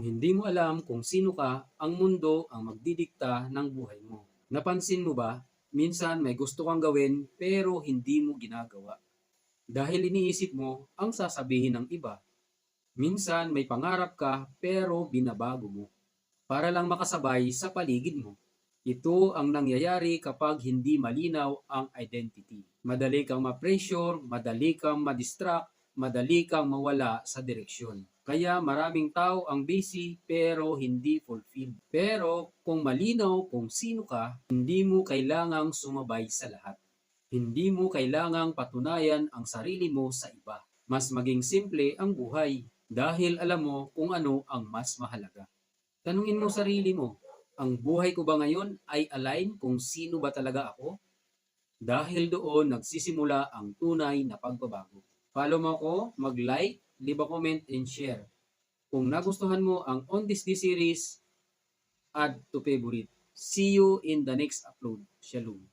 Kung hindi mo alam kung sino ka, ang mundo ang magdidikta ng buhay mo. Napansin mo ba, minsan may gusto kang gawin pero hindi mo ginagawa. Dahil iniisip mo ang sasabihin ng iba. Minsan may pangarap ka pero binabago mo para lang makasabay sa paligid mo. Ito ang nangyayari kapag hindi malinaw ang identity. Madali kang ma-pressure, madali kang ma-distract, madali kang mawala sa direksyon. Kaya maraming tao ang busy pero hindi fulfilled. Pero kung malinaw kung sino ka, hindi mo kailangang sumabay sa lahat. Hindi mo kailangang patunayan ang sarili mo sa iba. Mas maging simple ang buhay dahil alam mo kung ano ang mas mahalaga. Tanungin mo sarili mo, ang buhay ko ba ngayon ay align kung sino ba talaga ako? Dahil doon nagsisimula ang tunay na pagbabago. Follow mo ako, mag-like, leave a comment, and share. Kung nagustuhan mo ang On This Day series, add to favorite. See you in the next upload. Shalom.